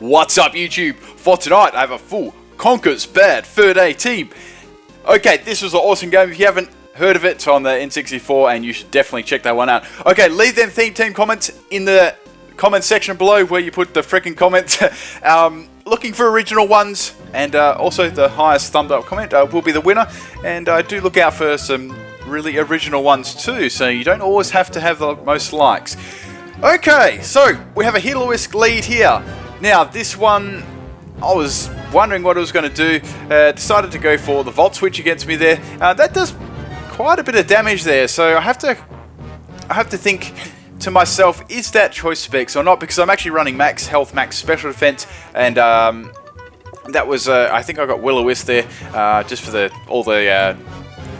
What's up YouTube? For tonight I have a full Conkers Bad Third A team. Okay, this was an awesome game. If you haven't heard of it, it's on the N64 and you should definitely check that one out. Okay, leave them theme team comments in the comment section below where you put the freaking comments. Looking for original ones, and also the highest thumbs up comment will be the winner. And do look out for some really original ones too, so you don't always have to have the most likes. Okay, so we have a Heloisk lead here. Now this one, I was wondering what it was going to do. Decided to go for the Volt Switch against me there. That does quite a bit of damage there, so I have to think to myself, is that choice specs or not? Because I'm actually running max health, max special defense, and that was I think I got Will-O-Wisp there just for all the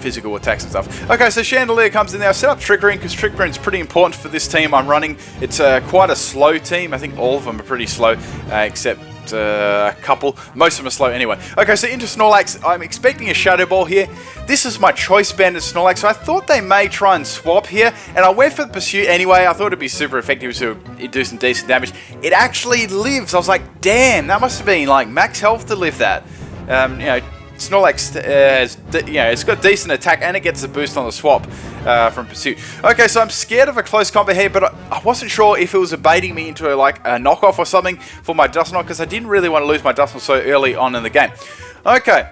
physical attacks and stuff. Okay, so Chandelier comes in there. I set up Trick Ring because Trick Ring is pretty important for this team I'm running. It's quite a slow team. I think all of them are pretty slow, except a couple. Most of them are slow anyway. Okay, so into Snorlax. I'm expecting a Shadow Ball here. This is my choice banded Snorlax, so I thought they may try and swap here, and I went for the Pursuit anyway. I thought it'd be super effective, so it'd do some decent damage. It actually lives. I was like, damn, that must have been like max health to live that. You know, Snorlax has, it's got decent attack and it gets a boost on the swap from Pursuit. Okay, so I'm scared of a close combat here, but I wasn't sure if it was baiting me into like a knockoff or something for my Dusknoir, because I didn't really want to lose my Dusknoir so early on in the game. Okay.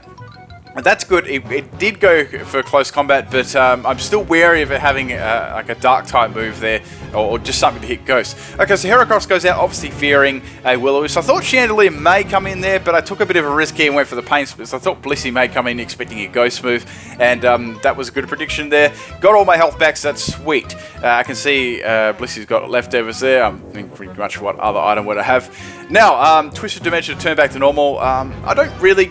That's good. It did go for close combat, but I'm still wary of it having like a dark type move there, or just something to hit Ghost. Okay, so Heracross goes out, obviously fearing a Will-O-Wisp. So I thought Chandelier may come in there, but I took a bit of a risk here and went for the Pain Split. So I thought Blissey may come in expecting a Ghost move, and that was a good prediction there. Got all my health back, so that's sweet. I can see Blissey's got leftovers there. I'm thinking pretty much what other item would I have. Now, Twisted Dimension to turn back to normal. I don't really...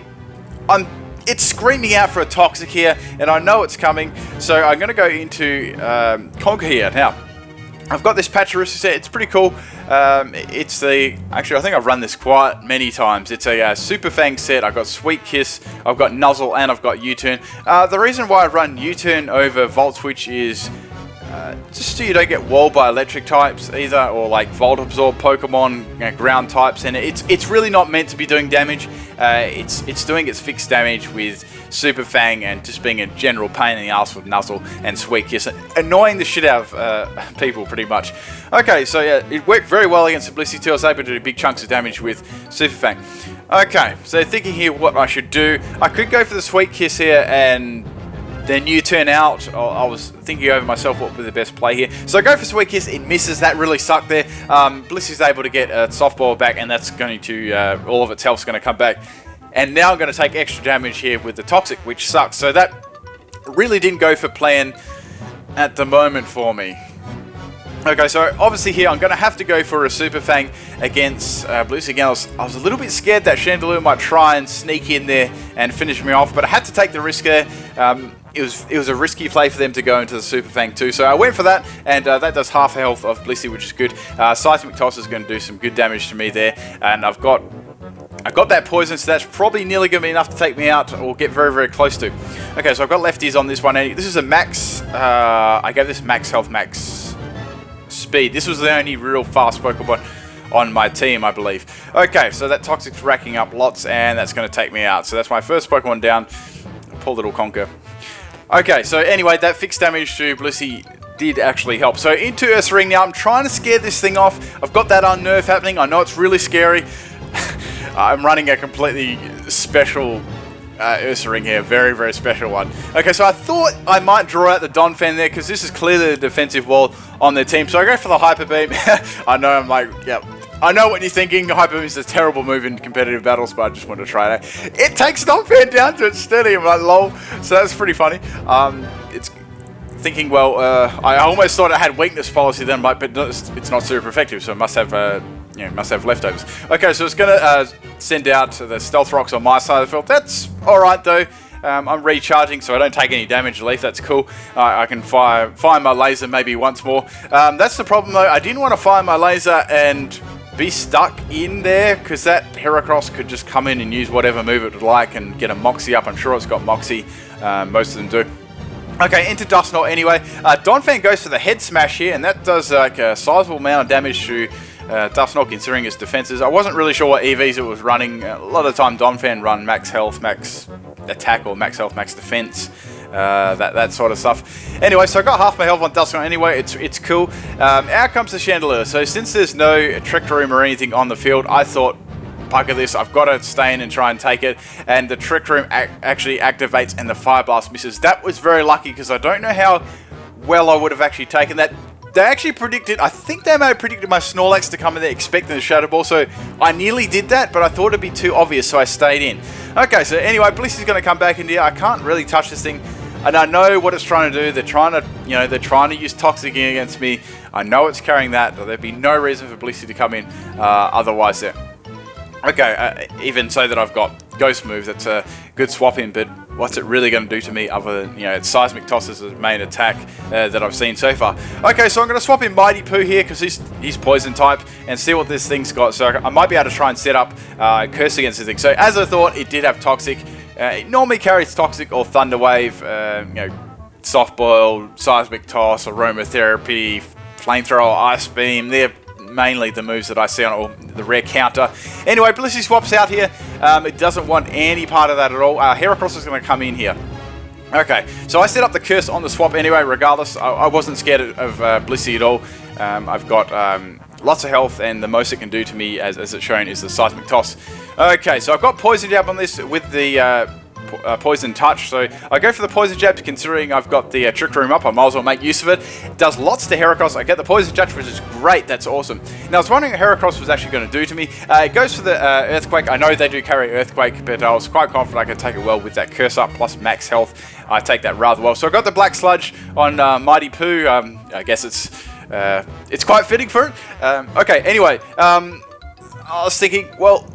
It's screaming out for a Toxic here, and I know it's coming, so I'm going to go into Conquer here. Now, I've got this Patrat set. It's pretty cool. It's the... Actually, I think I've run this quite many times. It's a Super Fang set. I've got Sweet Kiss, I've got Nuzzle, and I've got U-Turn. The reason why I run U-Turn over Volt Switch is... just so you don't get walled by electric types either, or like Volt Absorb Pokemon, ground types, and it's really not meant to be doing damage. It's doing its fixed damage with Super Fang and just being a general pain in the ass with Nuzzle and Sweet Kiss, annoying the shit out of people pretty much. Okay, so yeah, it worked very well against the Blissey too. I was able to do big chunks of damage with Super Fang. Okay, so thinking here what I should do. I could go for the Sweet Kiss here and then U-turn out. I was thinking over myself what would be the best play here. So I go for Sweet Kiss, it misses. That really sucked there. Blissey's able to get a softball back, and that's going to, all of its health's going to come back. And now I'm going to take extra damage here with the Toxic, which sucks. So that really didn't go for plan at the moment for me. Okay, so obviously here I'm going to have to go for a Super Fang against Blissey. Again, I was a little bit scared that Chandelier might try and sneak in there and finish me off, but I had to take the risk there. It was a risky play for them to go into the Super Fang too, so I went for that, and that does half the health of Blissey, which is good. Seismic Toss is going to do some good damage to me there, and I've got that poison, so that's probably nearly going to be enough to take me out, or get very, very close to. Okay, so I've got lefties on this one. This is a max, I gave this max health, max speed. This was the only real fast Pokemon on my team, I believe. Okay, so that Toxic's racking up lots, and that's going to take me out. So that's my first Pokemon down. Poor little Conker. Okay, so anyway, that fixed damage to Blissey did actually help. So into Ursaring now. I'm trying to scare this thing off. I've got that unnerve happening. I know it's really scary. I'm running a completely special Ursaring here. Very, very special one. Okay, so I thought I might draw out the Donphan there, because this is clearly the defensive wall on their team. So I go for the Hyper Beam. I know, I'm like, yep. I know what you're thinking. Hyper Beam is a terrible move in competitive battles, but I just want to try it out. It takes Donphan down to its steady. I'm like, lol. So that's pretty funny. It's thinking, well, I almost thought it had weakness policy then, but it's not super effective, so it must have, must have leftovers. Okay, so it's going to send out the Stealth Rocks on my side of the field. That's all right, though. I'm recharging, so I don't take any damage relief. That's cool. I can fire my laser maybe once more. That's the problem, though. I didn't want to fire my laser and be stuck in there, because that Heracross could just come in and use whatever move it would like and get a Moxie up. I'm sure it's got Moxie. Most of them do. Okay, into Dusknoir anyway. Donphan goes for the Head Smash here, and that does like a sizable amount of damage to Dusknoir, considering its defenses. I wasn't really sure what EVs it was running. A lot of the time Donphan run max health, max attack, or max health, max defense. That sort of stuff. Anyway, so I got half my health on Dusknoir anyway. It's cool. Out comes the Chandelier. So since there's no Trick Room or anything on the field, I thought, bugger this, I've got to stay in and try and take it. And the Trick Room actually activates and the Fire Blast misses. That was very lucky because I don't know how well I would have actually taken that. They actually predicted, I think they may have predicted my Snorlax to come in there expecting the Shadow Ball, so I nearly did that, but I thought it'd be too obvious, so I stayed in. Okay, so anyway, Blissey's going to come back in here. I can't really touch this thing, and I know what it's trying to do. They're trying to use Toxic against me. I know it's carrying that. There'd be no reason for Blissey to come in otherwise there. Okay, even so that I've got Ghost Move, that's a good swap in, but what's it really going to do to me other than, it's Seismic Toss as the main attack that I've seen so far. Okay, so I'm going to swap in Mighty Poo here because he's Poison type and see what this thing's got. So I might be able to try and set up Curse against this thing. So as I thought, it did have Toxic. It normally carries Toxic or Thunder Wave, Soft Boil, Seismic Toss, Aromatherapy, Flamethrower, Ice Beam. They're mainly the moves that I see on the rare counter. Anyway, Blissey swaps out here. It doesn't want any part of that at all. Heracross is going to come in here. Okay, so I set up the curse on the swap anyway, regardless. I wasn't scared of Blissey at all. I've got lots of health, and the most it can do to me, as it's shown, is the Seismic Toss. Okay, so I've got Poison Jab on this with the Poison Touch, so I go for the Poison Jab, considering I've got the Trick Room up. I might as well make use of it. It does lots to Heracross. I get the Poison Touch, which is great. That's awesome. Now I was wondering what Heracross was actually going to do to me. It goes for the Earthquake. I know they do carry Earthquake, but I was quite confident I could take it well with that Curse up plus max health. I take that rather well. So I got the Black Sludge on Mighty Poo. I guess it's quite fitting for it. Okay, anyway, I was thinking, well,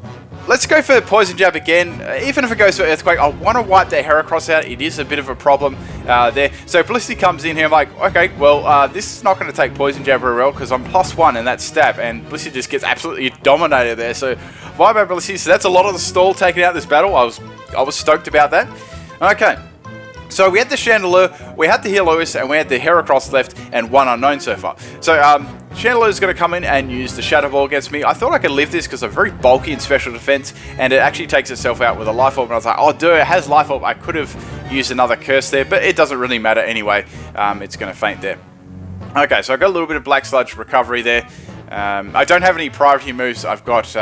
let's go for Poison Jab again. Even if it goes for Earthquake, I want to wipe that Heracross out. It is a bit of a problem there. So Blissey comes in here. I'm like, okay, well, this is not going to take Poison Jab very well because I'm +1 and that's stab. And Blissey just gets absolutely dominated there. So bye bye Blissey. So that's a lot of the stall taken out this battle. I was stoked about that. Okay. So we had the Chandelier, we had the Healois, and we had the Heracross left, and one unknown so far. So Chandelier is going to come in and use the Shadow Ball against me. I thought I could live this because I'm very bulky in special defense, and it actually takes itself out with a Life Orb. And I was like, oh, dude, it has Life Orb. I could have used another Curse there, but it doesn't really matter anyway. It's going to faint there. Okay, so I've got a little bit of Black Sludge recovery there. I don't have any priority moves. I've got...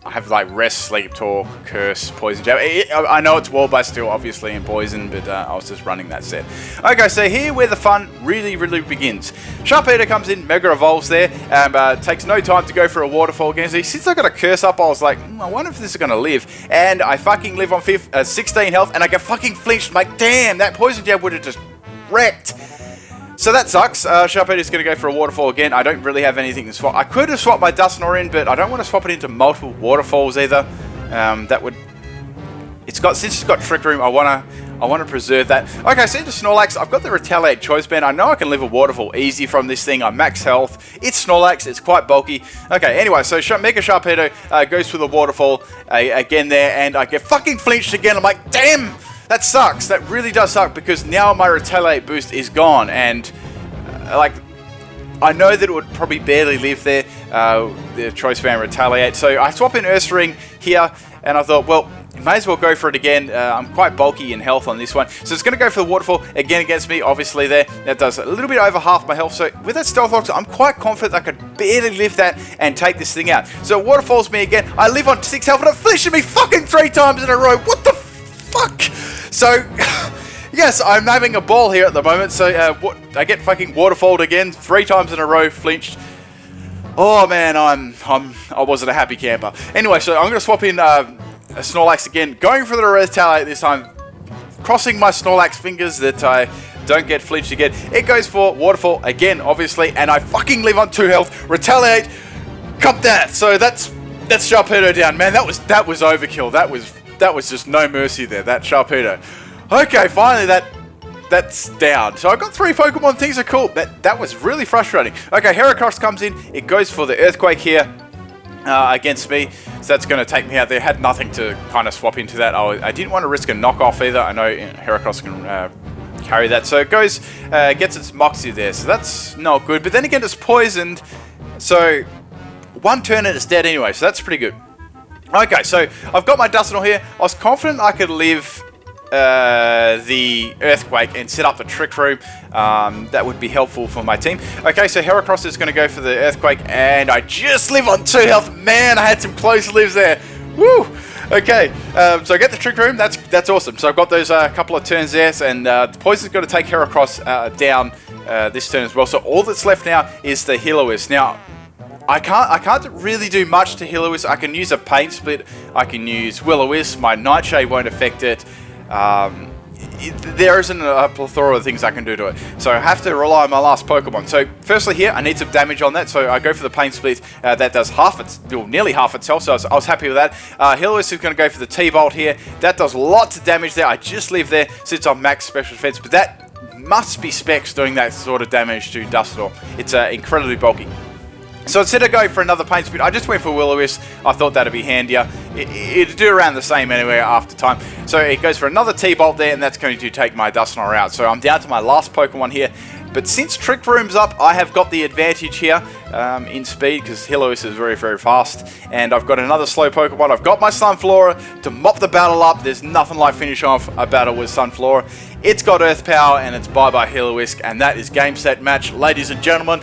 I have like Rest, Sleep, Talk, Curse, Poison Jab. I know it's Wall Blast still, obviously, in Poison, but I was just running that set. Okay, so here where the fun really begins. Sharpedo comes in, Mega Evolves there, and takes no time to go for a Waterfall against me. Since I got a Curse up, I was like, I wonder if this is going to live. And I fucking live on 16 health, and I get fucking flinched. I'm like, damn, that Poison Jab would have just wrecked. So that sucks. Sharpedo's going to go for a Waterfall again. I don't really have anything to swap. I could have swapped my Dusknoir in, but I don't want to swap it into multiple Waterfalls either. That would... Since it's got Trick Room, I want to preserve that. Okay, so into Snorlax, I've got the Retaliate Choice Band. I know I can live a Waterfall easy from this thing. I'm max health. It's Snorlax. It's quite bulky. Okay, anyway, so Mega Sharpedo goes for the Waterfall again there, and I get fucking flinched again. I'm like, damn! That sucks. That really does suck because now my Retaliate boost is gone, and I know that it would probably barely live there, the Choice Band Retaliate. So I swap in Ursaring here, and I thought, well, may as well go for it again. I'm quite bulky in health on this one, so it's going to go for the Waterfall again against me. Obviously, there that does a little bit over half my health. So with that Stealth Rock, I'm quite confident I could barely live that and take this thing out. So it Waterfalls me again. I live on 6 health, and it flinches me fucking 3 times in a row. What the fuck? So, yes, I'm having a ball here at the moment. So, I get fucking Waterfalled again 3 times in a row, flinched. Oh man, I wasn't a happy camper. Anyway, so I'm going to swap in a Snorlax again, going for the Retaliate this time, crossing my Snorlax fingers that I don't get flinched again. It goes for Waterfall again, obviously, and I fucking live on 2 health. Retaliate, cup that. So that's Sharpedo down, man. That was overkill. That was just no mercy there, that Sharpedo. Okay, finally that's down. So I got 3 Pokemon, things are cool. That was really frustrating. Okay, Heracross comes in, it goes for the Earthquake here against me. So that's going to take me out there. Had nothing to kind of swap into that. I didn't want to risk a knockoff either. I know Heracross can carry that. So it goes, gets its Moxie there. So that's not good. But then again, it's poisoned. So one turn and it's dead anyway, so that's pretty good. Okay, so I've got my Dusknoir here. I was confident I could live the Earthquake and set up the Trick Room. That would be helpful for my team. Okay, so Heracross is going to go for the Earthquake, and I just live on 2 health. Man, I had some close lives there. Woo! Okay, so I get the Trick Room. That's awesome. So I've got those couple of turns there, and the Poison's going to take Heracross down this turn as well. So all that's left now is the Heloise. Now, I can't really do much to Heloise. I can use a Pain Split. I can use Will-O-Wisp. My Nightshade won't affect it. There isn't a plethora of things I can do to it, so I have to rely on my last Pokemon. So firstly here, I need some damage on that, so I go for the Pain Split. That does nearly half its health, so I was happy with that. Heloise is going to go for the T-Bolt here. That does lots of damage there. I just live there since I'm max special defense, but that must be Specs doing that sort of damage to Dusknoir. It's incredibly bulky. So instead of going for another Pain Split, I just went for Will-O-Wisp. I thought that'd be handier. It'd do around the same anyway after time. So it goes for another T-Bolt there, and that's going to take my Dusknoir out. So I'm down to my last Pokemon here. But since Trick Room's up, I have got the advantage here in speed, because Heloise is very, very fast. And I've got another slow Pokemon. I've got my Sunflora to mop the battle up. There's nothing like finish off a battle with Sunflora. It's got Earth Power, and it's bye-bye Heloise. And that is game, set, match. Ladies and gentlemen,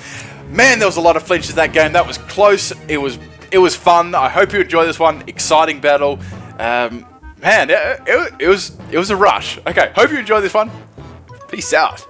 man, there was a lot of flinches in that game. That was close. It was fun. I hope you enjoy this one. Exciting battle. Man, it was a rush. Okay, hope you enjoyed this one. Peace out.